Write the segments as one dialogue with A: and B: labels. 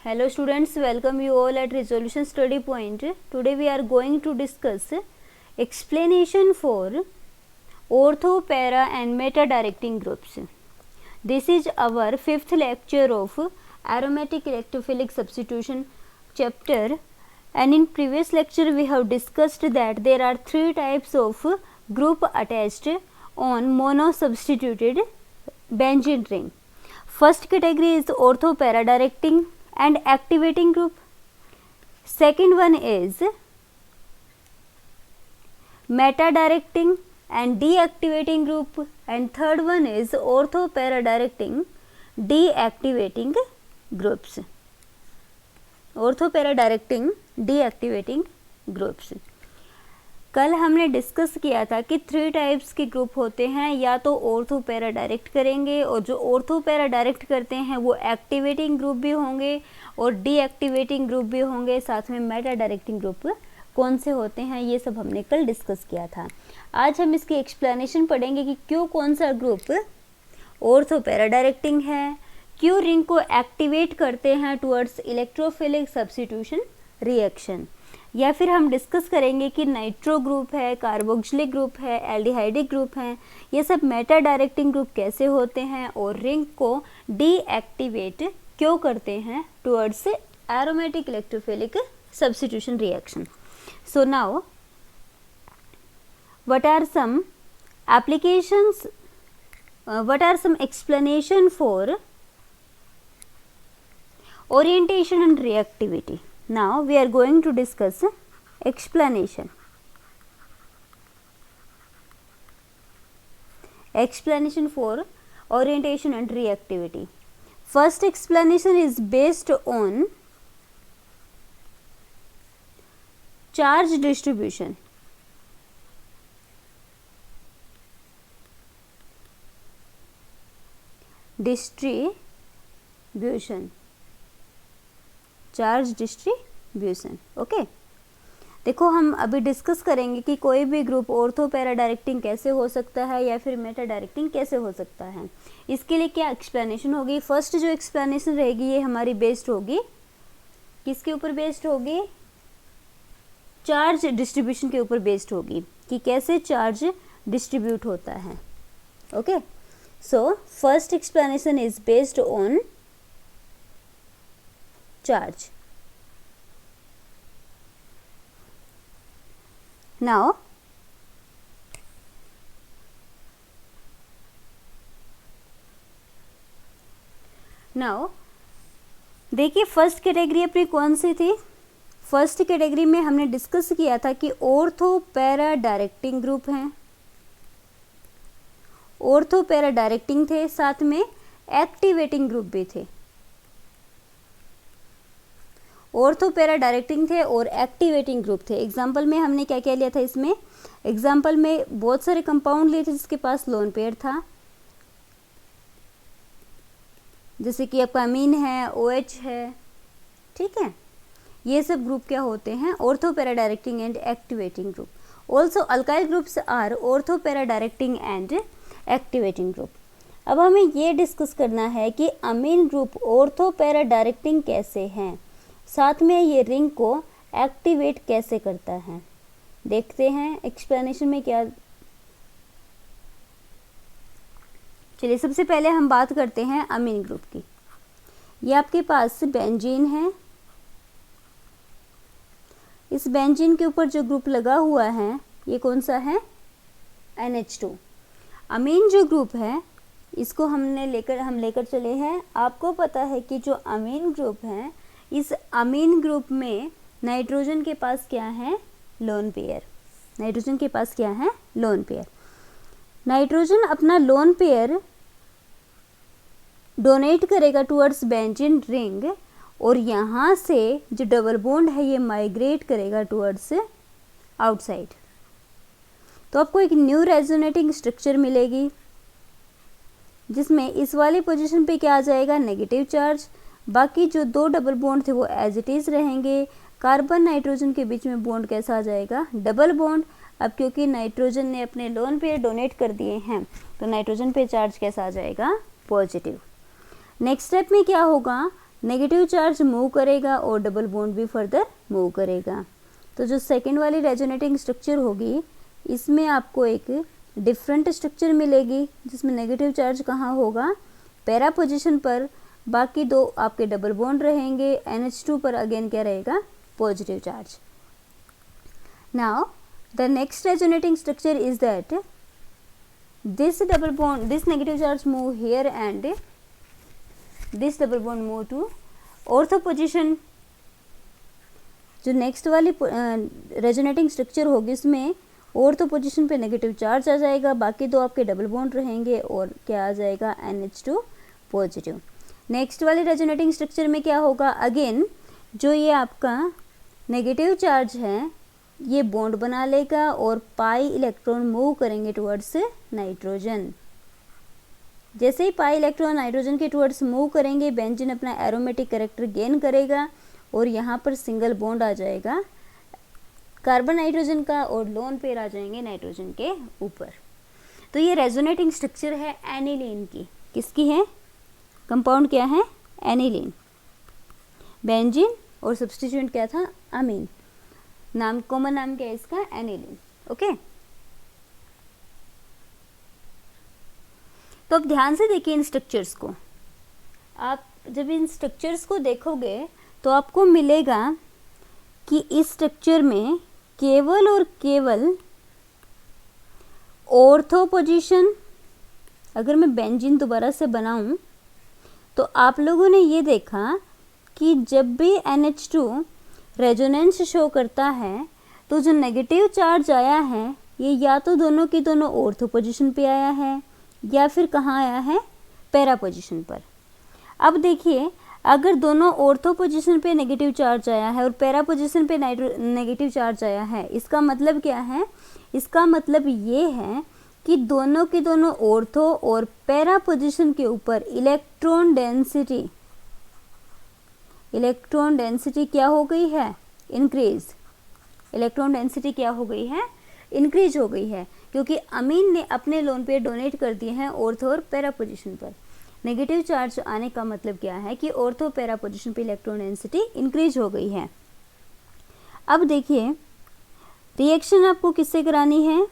A: Hello students, welcome you all at Resolution Study Point. Today we are going to discuss explanation for ortho, para and meta directing groups. This is our fifth lecture of aromatic electrophilic substitution chapter, and in previous lecture we have discussed that there are three types of group attached on mono substituted benzene ring. First category is ortho para directing and activating group. Second one is meta directing and deactivating group, and third one is ortho para directing deactivating groups. Ortho para directing deactivating groups. कल हमने discuss किया था कि three types के group होते हैं, या तो ऑर्थो पैरा डायरेक्ट करेंगे और जो ऑर्थो पैरा डायरेक्ट करते हैं वो एक्टिवेटिंग ग्रुप भी होंगे और डीएक्टिवेटिंग ग्रुप भी होंगे, साथ में मेटा डायरेक्टिंग ग्रुप कौन से होते हैं ये सब हमने कल डिस्कस किया था। आज हम इसकी एक्सप्लेनेशन पढ़ेंगे कि क्यों कौन सा ग्रुप ऑर्थो पैरा डायरेक्टिंग है, क्यों रिंग को एक्टिवेट करते हैं टुवर्ड्स इलेक्ट्रोफिलिक सब्स्टिट्यूशन रिएक्शन, या फिर हम डिस्कस करेंगे कि नाइट्रो ग्रुप है, कार्बोक्सिलिक ग्रुप है, एल्डिहाइडिक ग्रुप हैं, ये सब मेटा डायरेक्टिंग ग्रुप कैसे होते हैं और रिंग को डीएक्टिवेट क्यों करते हैं towards aromatic electrophilic substitution reaction. So now what are some applications, what are some explanation for orientation and reactivity. Now we are going to discuss explanation. Explanation for orientation and reactivity. First explanation is based on charge distribution. Charge distribution. Okay, देखो हम अभी discuss करेंगे कि कोई भी group ortho para directing कैसे हो सकता है या फिर मेटा डायरेक्टिंग कैसे हो सकता है। इसके लिए क्या एक्सप्लेनेशन होगी। फर्स्ट जो एक्सप्लेनेशन रहेगी ये हमारी बेस्ड होगी, किसके ऊपर बेस्ड होगी, चार्ज डिस्ट्रीब्यूशन के ऊपर बेस्ड होगी कि कैसे चार्ज डिस्ट्रीब्यूट होता है। Okay, so first explanation is based on charge. Now देखिए फर्स्ट कैटेगरी अपनी कौन सी थी। फर्स्ट कैटेगरी में हमने डिस्कस किया था कि ऑर्थो पैरा डायरेक्टिंग ग्रुप हैं, ऑर्थो पैरा डायरेक्टिंग थे, साथ में एक्टिवेटिंग ग्रुप भी थे। ऑर्थो पैरा डायरेक्टिंग थे और एक्टिवेटिंग ग्रुप थे। एग्जाम्पल में हमने क्या क्या लिया था, इसमें एग्जाम्पल में बहुत सारे कंपाउंड लिए थे जिसके पास लोन पेयर था, जैसे कि आपका अमीन है, OH है, ठीक है। ये सब ग्रुप क्या होते हैं, ortho para directing and activating group. Also alkyl groups are ortho para directing and activating group. अब हमें ये डिस्कस करना है कि amine group ortho para directing कैसे हैं, साथ में ये रिंग को एक्टिवेट कैसे करता है। देखते हैं एक्सप्लेनेशन में क्या। चलिए सबसे पहले हम बात करते हैं अमीन ग्रुप की। ये आपके पास बेंजीन है, इस बेंजीन के ऊपर जो ग्रुप लगा हुआ है ये कौन सा है, NH2। अमीन जो ग्रुप है इसको हम लेकर चले हैं। आपको पता है कि जो अमीन ग्रुप है, इस अमीन ग्रुप में नाइट्रोजन के पास क्या है, लोन पेयर। नाइट्रोजन के पास क्या है, लोन पेयर। नाइट्रोजन अपना लोन पेयर डोनेट करेगा टुवर्ड्स बेंजीन रिंग, और यहाँ से जो डबल बॉन्ड है ये माइग्रेट करेगा टुवर्ड्स आउटसाइड। तो आपको एक न्यू रेजोनेटिंग स्ट्रक्चर मिलेगी जिसमें इस वाली पोजीशन पे क्या आ जाएगा, नेगेटिव चार्ज। बाकी जो दो डबल बॉन्ड थे वो एज इट इज़ रहेंगे। कार्बन नाइट्रोजन के बीच में बॉन्ड कैसा आ जाएगा, डबल बॉन्ड। अब क्योंकि नाइट्रोजन ने अपने लोन पेयर डोनेट कर दिए हैं तो नाइट्रोजन पे चार्ज कैसा आ जाएगा, पॉजिटिव। नेक्स्ट स्टेप में क्या होगा, नेगेटिव चार्ज मूव करेगा और डबल बॉन्ड भी फर्दर मूव करेगा। तो जो सेकेंड वाली रेजोनेटिंग स्ट्रक्चर होगी इसमें आपको एक डिफरेंट स्ट्रक्चर मिलेगी जिसमें नेगेटिव चार्ज कहाँ होगा, पैरा पोजीशन पर, बाकी दो आपके डबल बॉन्ड रहेंगे, NH2 पर अगेन क्या रहेगा, positive charge. Now the next resonating structure is that this double bond, this negative charge move here and this double bond move to ortho position। जो next वाली रेजोनेटिंग स्ट्रक्चर होगी इसमें ortho position पे negative charge आ जाएगा, बाकी दो आपके double bond रहेंगे और क्या आ जाएगा, NH2 पॉजिटिव। नेक्स्ट वाली रेजोनेटिंग स्ट्रक्चर में क्या होगा, अगेन जो ये आपका नेगेटिव चार्ज है ये बॉन्ड बना लेगा और पाई इलेक्ट्रॉन मूव करेंगे टुवर्ड्स नाइट्रोजन। जैसे ही पाई इलेक्ट्रॉन नाइट्रोजन के टुवर्ड्स मूव करेंगे बेंजीन अपना एरोमेटिक कैरेक्टर गेन करेगा और यहाँ पर सिंगल बॉन्ड आ जाएगा कार्बन नाइट्रोजन का और लोन पेयर आ जाएंगे नाइट्रोजन के ऊपर। तो ये रेजोनेटिंग स्ट्रक्चर है एनिलीन की। किसकी है, कंपाउंड क्या है, एनिलीन। बेंजीन और सब्स्टिट्यूएंट क्या था, अमीन। नाम, कॉमन नाम क्या है इसका, एनिलीन। ओके, तो अब ध्यान से देखिए इन स्ट्रक्चर्स को। आप जब इन स्ट्रक्चर्स को देखोगे तो आपको मिलेगा कि इस स्ट्रक्चर में केवल और केवल ऑर्थो पोजीशन, अगर मैं बेंजीन दोबारा से बनाऊं तो आप लोगों ने ये देखा कि जब भी NH2 रेजोनेंस शो करता है तो जो नेगेटिव चार्ज आया है ये या तो दोनों की दोनों ऑर्थो पोजीशन पे आया है या फिर कहाँ आया है, पैरा पोजीशन पर। अब देखिए अगर दोनों ऑर्थो पोजीशन पे नेगेटिव चार्ज आया है और पैरा पोजीशन पे नेगेटिव चार्ज आया है, इसका मतलब क्या है, इसका मतलब ये है कि दोनों की दोनों ऑर्थो और पैरा पोजीशन के ऊपर इलेक्ट्रॉन डेंसिटी क्या हो गई है, इंक्रीज। इलेक्ट्रॉन डेंसिटी क्या हो गई है, इंक्रीज हो गई है, क्योंकि अमीन ने अपने लोन पेयर डोनेट कर दिए हैं ऑर्थो और पैरा पोजीशन पर। नेगेटिव चार्ज आने का मतलब क्या है कि ऑर्थो पैरा पोजीशन पे इलेक्ट्रॉन डेंसिटी इंक्रीज हो गई है। अब देखिए रिएक्शन आपको किससे करानी है,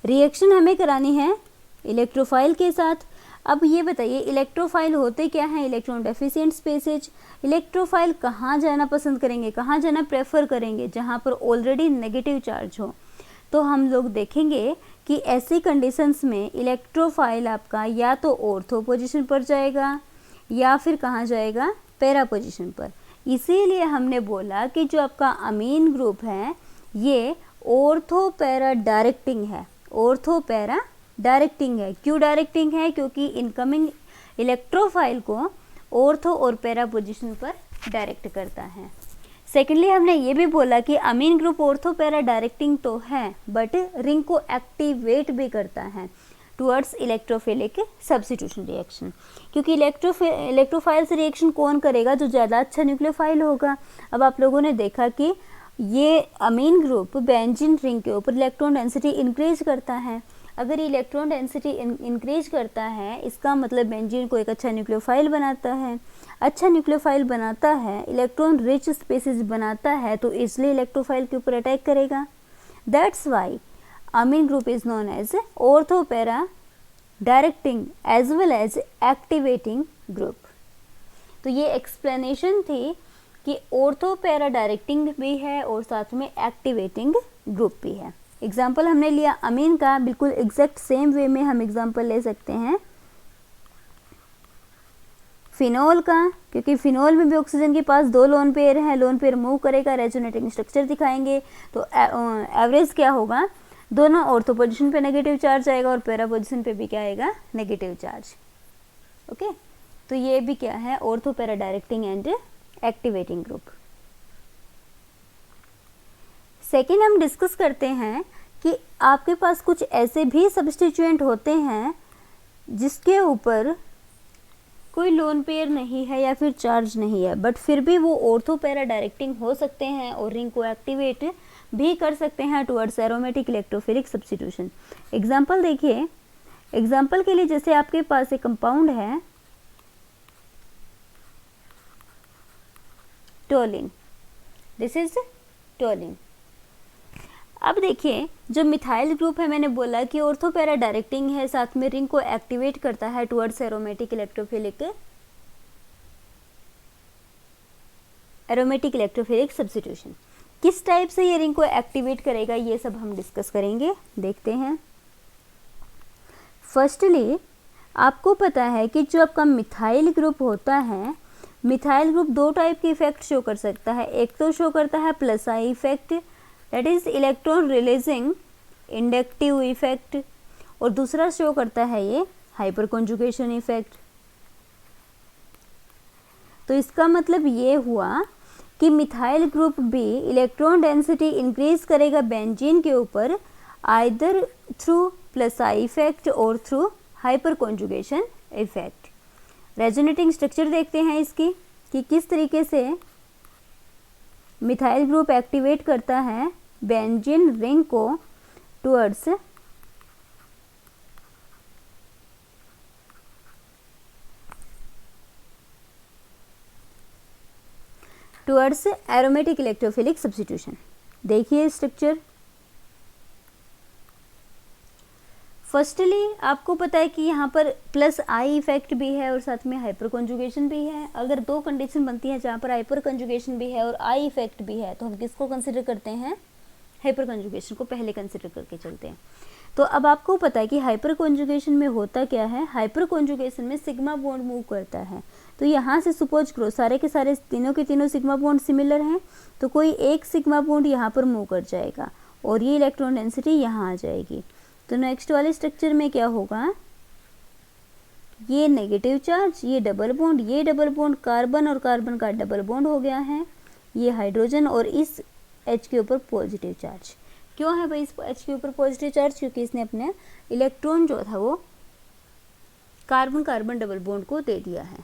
A: रिएक्शन हमें करानी है इलेक्ट्रोफाइल के साथ। अब ये बताइए इलेक्ट्रोफाइल होते क्या हैं, इलेक्ट्रॉन डेफिशिएंट स्पेसेज। इलेक्ट्रोफाइल कहाँ जाना पसंद करेंगे, कहाँ जाना प्रेफर करेंगे, जहाँ पर ऑलरेडी नेगेटिव चार्ज हो। तो हम लोग देखेंगे कि ऐसी कंडीशंस में इलेक्ट्रोफाइल आपका या तो ऑर्थो पोजीशन पर जाएगा या फिर कहाँ जाएगा, पैरा पोजीशन पर। इसीलिए हमने बोला कि जो आपका अमीन ग्रुप है ये ऑर्थो पैरा डायरेक्टिंग है, ऑर्थो पैरा डायरेक्टिंग है। क्यों डायरेक्टिंग है, क्योंकि इनकमिंग इलेक्ट्रोफाइल को ऑर्थो और पैरा पोजीशन पर डायरेक्ट करता है। सेकेंडली हमने ये भी बोला कि amine group ortho para directing तो है बट रिंग को एक्टिवेट भी करता है टुवर्ड्स इलेक्ट्रोफिलिक सब्स्टिट्यूशन रिएक्शन, क्योंकि इलेक्ट्रोफाइल से रिएक्शन कौन करेगा, जो ज़्यादा अच्छा न्यूक्लियोफाइल होगा। अब आप लोगों ने देखा कि ये अमीन ग्रुप बेंजीन रिंग के ऊपर इलेक्ट्रॉन डेंसिटी इंक्रीज करता है। अगर इलेक्ट्रॉन डेंसिटी इंक्रीज करता है इसका मतलब बेंजीन को एक अच्छा न्यूक्लियोफाइल बनाता है। अच्छा न्यूक्लियोफाइल बनाता है, इलेक्ट्रॉन रिच स्पेसिस बनाता है, तो इसलिए इलेक्ट्रोफाइल के ऊपर अटैक करेगा। That's why amine group is known as ortho para directing as well as activating group. तो ये एक्सप्लेनेशन थी कि ऑर्थो पैरा डायरेक्टिंग भी है और साथ में एक्टिवेटिंग ग्रुप भी है। एग्जाम्पल हमने लिया अमीन का, बिल्कुल एग्जैक्ट सेम वे में हम एग्जाम्पल ले सकते हैं फिनोल का, क्योंकि फिनोल में भी ऑक्सीजन के पास दो लोन पेयर हैं, लोन पेयर मूव करेगा, रेजोनेटिंग स्ट्रक्चर दिखाएंगे तो एवरेज क्या होगा, दोनों ऑर्थो पोजीशन पे नेगेटिव चार्ज आएगा और पैरा पोजीशन पे भी क्या आएगा, नेगेटिव चार्ज। ओके, तो ये भी क्या है, ortho para directing and activating group. Second हम डिस्कस करते हैं कि आपके पास कुछ ऐसे भी सब्स्टिट्यूएंट होते हैं जिसके ऊपर कोई लोन पेयर नहीं है या फिर चार्ज नहीं है, बट फिर भी वो ऑर्थो पैरा डायरेक्टिंग हो सकते हैं और रिंग को एक्टिवेट भी कर सकते हैं towards aromatic electrophilic substitution. Example देखिए, एग्जाम्पल के लिए जैसे आपके पास एक कंपाउंड है टोलिन, दिस इज टोलिन। अब देखिए जो मिथाइल ग्रुप है, मैंने बोला कि ऑर्थो पैरा डायरेक्टिंग है, साथ में रिंग को एक्टिवेट करता है टुवर्ड्स एरोमेटिक इलेक्ट्रोफिलिक सब्स्टिट्यूशन। किस टाइप से ये रिंग को एक्टिवेट करेगा ये सब हम डिस्कस करेंगे, देखते हैं। फर्स्टली आपको पता है कि जो आपका मिथाइल ग्रुप होता है, मिथाइल ग्रुप दो टाइप के इफेक्ट शो कर सकता है। एक तो शो करता है plus I effect, that is electron releasing inductive effect, और दूसरा शो करता है ये हाइपर कॉन्जुगेशन इफेक्ट। तो इसका मतलब ये हुआ कि मिथाइल ग्रुप बी इलेक्ट्रॉन डेंसिटी इंक्रीज करेगा बेंजीन के ऊपर, either through plus I effect और through hyperconjugation effect. Resonating structure देखते हैं इसकी कि किस तरीके से मिथाइल ग्रुप एक्टिवेट करता है बेंजीन रिंग को टुवर्ड्स एरोमेटिक इलेक्ट्रोफिलिक सब्स्टिट्यूशन। देखिए स्ट्रक्चर। फर्स्टली आपको पता है कि यहाँ पर प्लस आई इफेक्ट भी है और साथ में हाइपर कॉन्जुगेशन भी है। अगर दो कंडीशन बनती है जहाँ पर हाइपर कॉन्जुगेशन भी है और आई इफेक्ट भी है, तो हम किसको कंसिडर करते हैं? हाइपर कॉन्जुगेशन को पहले कंसिडर करके चलते हैं। तो अब आपको पता है कि हाइपर कॉन्जुगेशन में होता क्या है, हाइपर कॉन्जुगेशन में सिग्मा बॉन्ड मूव करता है। तो यहाँ से सपोज करो सारे के सारे तीनों के तीनों सिग्मा बॉन्ड सिमिलर हैं, तो कोई एक सिग्मा बॉन्ड यहाँ पर मूव कर जाएगा और ये इलेक्ट्रॉन डेंसिटी यहाँ आ जाएगी। तो नेक्स्ट वाले स्ट्रक्चर में क्या होगा, ये नेगेटिव चार्ज, ये डबल बॉन्ड, कार्बन और कार्बन का डबल बॉन्ड हो गया है, ये हाइड्रोजन और इस H के ऊपर पॉजिटिव चार्ज। क्यों है भाई इस H के ऊपर पॉजिटिव चार्ज? क्योंकि इसने अपने इलेक्ट्रॉन जो था वो कार्बन कार्बन डबल बॉन्ड को दे दिया है।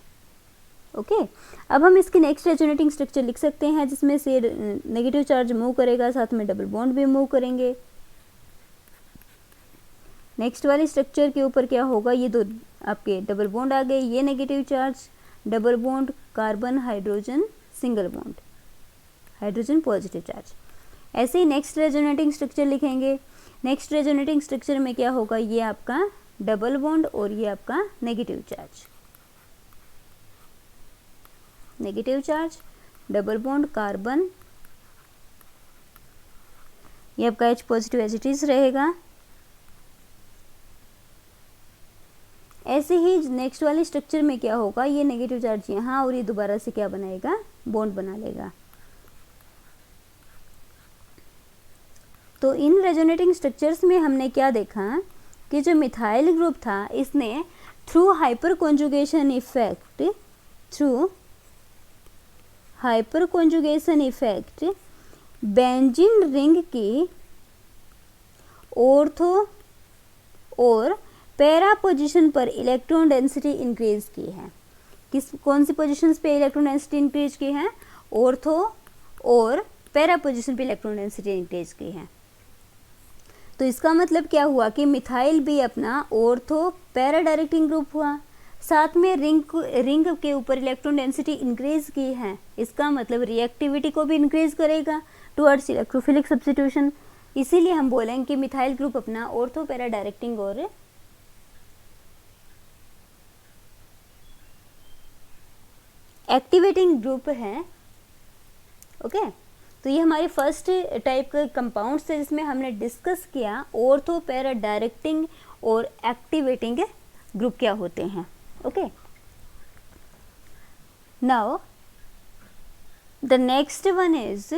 A: ओके, अब हम इसकी नेक्स्ट रेजोनेटिंग स्ट्रक्चर लिख सकते हैं जिसमें से नेगेटिव चार्ज मूव करेगा, साथ में डबल बॉन्ड भी मूव करेंगे। नेक्स्ट वाली स्ट्रक्चर के ऊपर क्या होगा, ये दो आपके डबल बॉन्ड आ गए, ये negative charge, double bond, carbon hydrogen single bond, hydrogen positive charge. ऐसे ही नेक्स्ट रेजोनेटिंग स्ट्रक्चर लिखेंगे। नेक्स्ट रेजोनेटिंग स्ट्रक्चर में क्या होगा, ये आपका डबल बॉन्ड और ये आपका negative charge, negative charge, double bond, carbon, ये आपका H positive as it is रहेगा। ऐसे ही नेक्स्ट वाले स्ट्रक्चर में क्या होगा, ये नेगेटिव चार्ज यहाँ और ये दोबारा से क्या बनाएगा, बॉन्ड बना लेगा। तो इन रेजोनेटिंग स्ट्रक्चर्स में हमने क्या देखा कि जो मिथाइल ग्रुप था इसने through hyperconjugation effect benzene ring की ऑर्थो और पैरा पोजीशन पर इलेक्ट्रॉन डेंसिटी इंक्रीज की है। कौन सी पोजीशंस पे इलेक्ट्रॉन डेंसिटी इंक्रीज की है? ऑर्थो और पैरा पोजीशन पे इलेक्ट्रॉन डेंसिटी इंक्रीज की है। तो इसका मतलब क्या हुआ कि मिथाइल भी अपना ऑर्थो पैरा डायरेक्टिंग ग्रुप हुआ, साथ में रिंग के ऊपर इलेक्ट्रॉन डेंसिटी इंक्रीज की है। इसका मतलब रिएक्टिविटी को भी इंक्रीज करेगा टुवर्ड्स इलेक्ट्रोफिलिक सब्स्टिट्यूशन। इसीलिए हम बोलेंगे कि मिथाइल ग्रुप अपना ऑर्थो पैरा डायरेक्टिंग और एक्टिवेटिंग ग्रुप है। ओके, तो ये हमारी फर्स्ट टाइप का कंपाउंड है जिसमें हमने डिस्कस किया ऑर्थो पैरा डायरेक्टिंग और एक्टिवेटिंग ग्रुप क्या होते हैं। Okay, now the next one is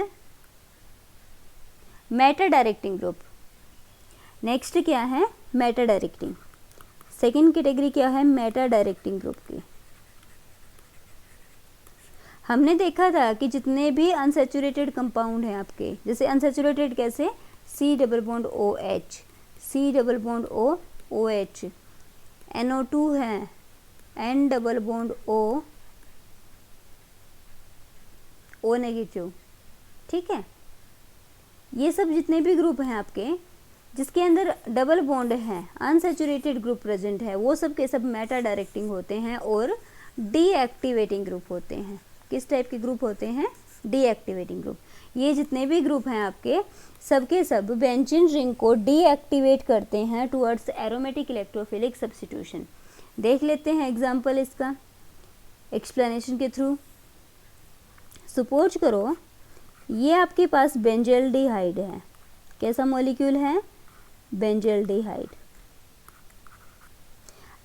A: Meta directing group. Next क्या है? Meta directing. सेकेंड कैटेगरी क्या है? मेटा डायरेक्टिंग ग्रुप की। हमने देखा था कि जितने भी अनसैचुरेटेड कंपाउंड हैं आपके, जैसे अनसैचुरेटेड कैसे, C double bond OH, C double bond OH, NO2 है, N double bond O negative. ठीक है, ये सब जितने भी ग्रुप हैं आपके जिसके अंदर डबल बॉन्ड है, अनसैचुरेटेड ग्रुप प्रेजेंट है, वो सब के सब मेटा डायरेक्टिंग होते हैं और डीएक्टिवेटिंग ग्रुप होते हैं। किस टाइप के ग्रुप होते हैं? Deactivating group. ये जितने भी ग्रुप हैं आपके सबके सब बेंजीन रिंग को डीएक्टिवेट करते हैं टुवर्ड्स एरोमेटिक इलेक्ट्रोफिलिक सब्स्टिट्यूशन। देख लेते हैं एग्जांपल इसका एक्सप्लेनेशन के थ्रू। सपोज करो ये आपके पास बेंजल्डिहाइड है। कैसा मॉलिक्यूल है? बेंजल्डिहाइड।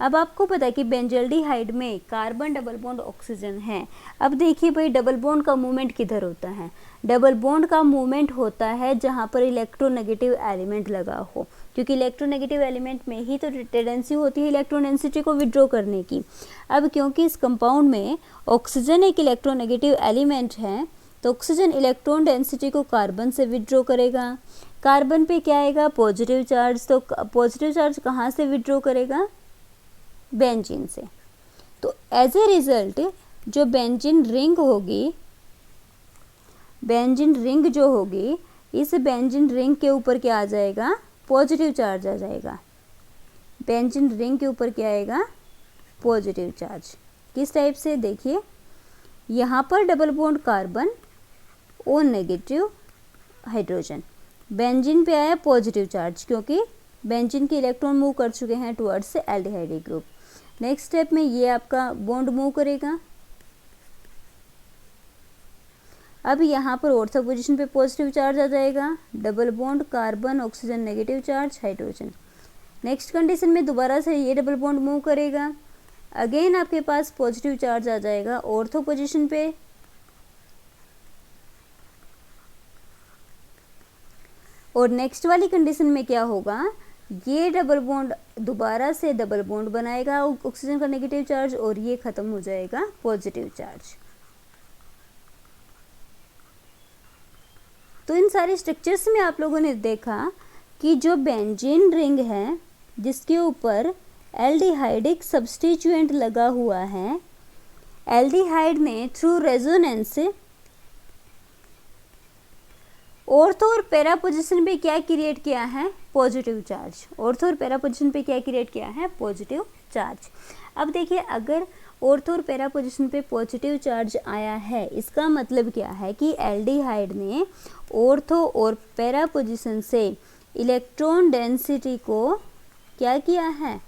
A: अब आपको पता है कि बेंजल्डिहाइड में कार्बन डबल बॉन्ड ऑक्सीजन है। अब देखिए भाई डबल बॉन्ड का मूवमेंट किधर होता है? डबल बॉन्ड का मूवमेंट होता है जहाँ पर इलेक्ट्रोनेगेटिव एलिमेंट लगा हो, क्योंकि इलेक्ट्रोनेगेटिव एलिमेंट में ही तो टेंडेंसी होती है इलेक्ट्रॉन डेंसिटी को विड्रॉ करने की। अब क्योंकि इस कंपाउंड में ऑक्सीजन एक इलेक्ट्रोनेगेटिव एलिमेंट है तो ऑक्सीजन इलेक्ट्रॉन डेंसिटी को कार्बन से विड्रॉ करेगा। कार्बन पे क्या आएगा? Positive charge. तो पॉजिटिव चार्ज कहाँ से विड्रॉ करेगा? बेंजीन से। तो एज ए रिजल्ट जो बेंजीन रिंग होगी, बेंजीन रिंग जो होगी, इस बेंजीन रिंग के ऊपर क्या आ जाएगा? पॉजिटिव चार्ज आ जाएगा। बेंजीन रिंग के ऊपर क्या आएगा? Positive charge. किस टाइप से? देखिए यहाँ पर डबल बॉन्ड कार्बन और नेगेटिव हाइड्रोजन, बेंजीन पे आया पॉजिटिव चार्ज क्योंकि बेंजीन के इलेक्ट्रॉन मूव कर चुके हैं towards aldehyde group. Next step में ये आपका बॉन्ड मूव करेगा। अब यहाँ पर ऑर्थो पोजीशन पे पॉजिटिव चार्ज आ जाएगा, double bond carbon oxygen negative charge hydrogen. Next condition में दोबारा से ये डबल बॉन्ड मूव करेगा, अगेन आपके पास पॉजिटिव चार्ज आ जाएगा ऑर्थो पोजीशन पे। और नेक्स्ट वाली कंडीशन में क्या होगा? ये डबल बॉन्ड दोबारा से डबल बॉन्ड बनाएगा ऑक्सीजन का नेगेटिव चार्ज और ये खत्म हो जाएगा पॉजिटिव चार्ज। तो इन सारे स्ट्रक्चर्स में आप लोगों ने देखा कि जो बेंजीन रिंग है जिसके ऊपर एल्डिहाइडिक सब्स्टिट्यूएंट लगा हुआ है, एल्डिहाइड ने थ्रू रेजोनेंस ऑर्थो और पैरा पोजीशन पे क्या क्रिएट किया है? Positive charge. ऑर्थो और पैरा पोजीशन पे क्या क्रिएट किया है? Positive charge. अब देखिए अगर ऑर्थो और पैरा पोजीशन पे पॉजिटिव चार्ज आया है, इसका मतलब क्या है कि एल्डिहाइड ने ऑर्थो और पैरा पोजीशन से इलेक्ट्रॉन डेंसिटी को क्या किया है?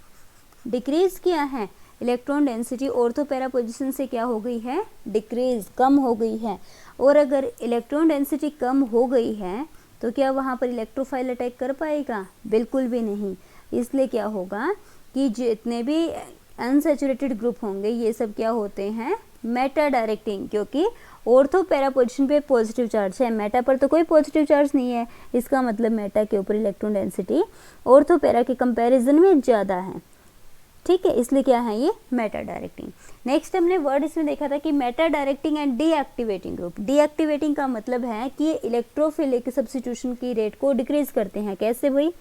A: डिक्रीज किया है। Electron density ortho para position से क्या हो गई है? डिक्रीज, कम हो गई है। और अगर इलेक्ट्रॉन डेंसिटी कम हो गई है तो क्या वहाँ पर इलेक्ट्रोफाइल अटैक कर पाएगा? बिल्कुल भी नहीं। इसलिए क्या होगा कि जितने भी अनसैचुरेटेड ग्रुप होंगे ये सब क्या होते हैं? मेटा डायरेक्टिंग, क्योंकि ऑर्थो पैरा पोजीशन पे पॉजिटिव चार्ज है, मेटा पर तो कोई पॉजिटिव चार्ज नहीं है। इसका मतलब मेटा के ऊपर इलेक्ट्रॉन डेंसिटी ऑर्थो पैरा के कंपैरिजन में ज़्यादा है। ठीक है, इसलिए क्या है ये? Meta directing. नेक्स्ट हमने वर्ड इसमें देखा था कि Meta directing and deactivating group. Deactivating का मतलब है कि इलेक्ट्रोफिलिक सब्स्टिट्यूशन की रेट को डिक्रीज करते हैं। कैसे भाई?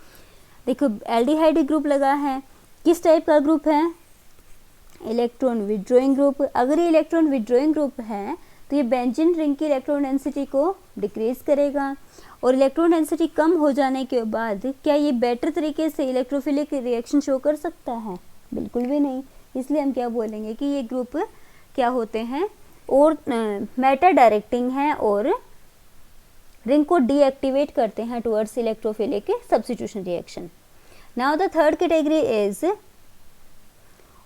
A: देखो एल्डिहाइड ग्रुप लगा है, किस टाइप का ग्रुप है? Electron withdrawing group. अगर ये इलेक्ट्रॉन विड्रॉइंग ग्रुप है तो ये बेंजीन रिंग की इलेक्ट्रॉन डेंसिटी को डिक्रीज करेगा और इलेक्ट्रॉन डेंसिटी कम हो जाने के बाद क्या ये बेटर तरीके से इलेक्ट्रोफिलिक रिएक्शन शो कर सकता है? बिल्कुल भी नहीं। इसलिए हम क्या बोलेंगे कि ये ग्रुप क्या होते हैं? और मेटा डायरेक्टिंग है और रिंग को डीएक्टिवेट करते हैं towards electrophilic substitution reaction. Now the third category is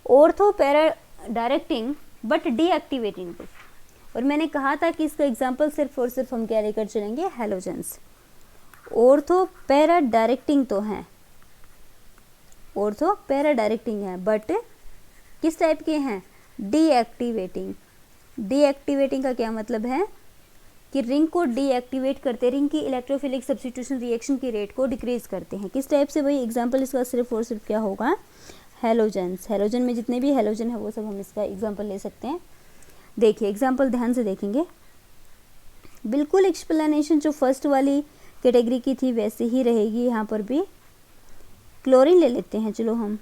A: ortho para directing but deactivating group. और मैंने कहा था कि इसका एग्जांपल सिर्फ और सिर्फ हम क्या लेकर चलेंगे? हैलोजेंस। ऑर्थो पैरा डायरेक्टिंग तो है, ऑर्थो पैरा डायरेक्टिंग है, बट किस टाइप के हैं? डीएक्टिवेटिंग। डीएक्टिवेटिंग का क्या मतलब है कि रिंग को डीएक्टिवेट करते, रिंग की इलेक्ट्रोफिलिक सब्स्टिट्यूशन रिएक्शन की रेट को डिक्रीज करते हैं। किस टाइप से भाई? एग्जांपल इसका सिर्फ और सिर्फ क्या होगा? हैलोजेंस। हैलोजन में जितने भी हैलोजन है वो सब हम इसका एग्जांपल ले सकते हैं। देखिए एग्जांपल ध्यान से देखेंगे, बिल्कुल एक्सप्लेनेशन जो फर्स्ट वाली कैटेगरी की थी वैसे ही रहेगी यहाँ पर भी। क्लोरीन ले लेते हैं चलो हम।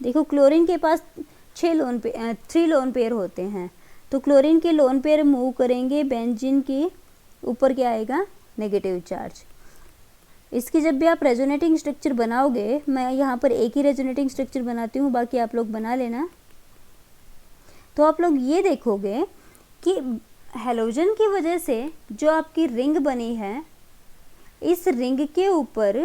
A: देखो क्लोरीन के पास 3 लोन पेयर होते हैं, तो क्लोरीन के लोन पेयर मूव करेंगे बेंजीन के ऊपर, क्या आएगा? Negative charge. इसकी जब भी आप रेजोनेटिंग स्ट्रक्चर बनाओगे, मैं यहाँ पर एक ही रेजोनेटिंग स्ट्रक्चर बनाती हूँ, बाकी आप लोग बना लेना, तो आप लोग ये देखोगे कि हैलोजन की वजह से जो आपकी रिंग बनी है, इस रिंग के ऊपर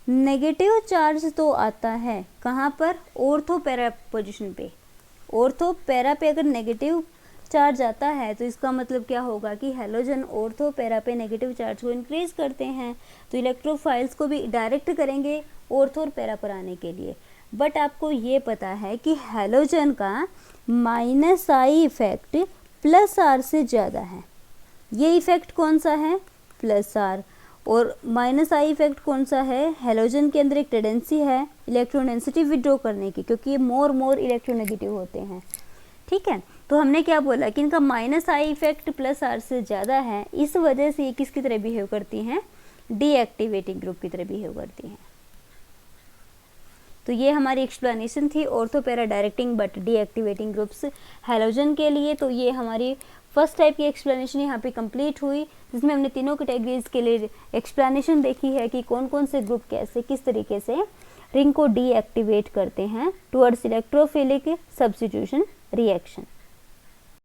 A: नेगेटिव चार्ज तो आता है, कहाँ पर? ऑर्थो पैरा पोजीशन पे। ऑर्थो पैरा पे अगर नेगेटिव चार्ज आता है तो इसका मतलब क्या होगा कि हैलोजन ऑर्थो पैरा पे नेगेटिव चार्ज को इंक्रीज करते हैं, तो इलेक्ट्रोफाइल्स को भी डायरेक्ट करेंगे ऑर्थो और पैरा पर आने के लिए। बट आपको ये पता है कि हैलोजन का minus I effect plus R से ज़्यादा है। ये इफेक्ट कौन सा है? Plus R. और माइनस आई इफेक्ट कौन सा है? हैलोजन के अंदर एक टेंडेंसी है इलेक्ट्रॉन डेंसिटी विड्रॉ करने की, क्योंकि ये मोर इलेक्ट्रोनेगेटिव होते हैं। ठीक है, तो हमने क्या बोला कि इनका minus I effect plus R से ज़्यादा है, इस वजह से ये किसकी तरह बिहेव करती हैं? डीएक्टिवेटिंग ग्रुप की तरह बिहेव करती हैं। तो ये हमारी एक्सप्लेनेशन थी ortho para directing but deactivating groups halogen के लिए। तो ये हमारी फर्स्ट टाइप की एक्सप्लेनेशन यहाँ पे कंप्लीट हुई, जिसमें हमने तीनों कैटेगरीज के लिए एक्सप्लेनेशन देखी है कि कौन कौन से ग्रुप कैसे किस तरीके से रिंग को डीएक्टिवेट करते हैं टुवर्ड्स इलेक्ट्रोफिलिक सब्स्टिट्यूशन रिएक्शन।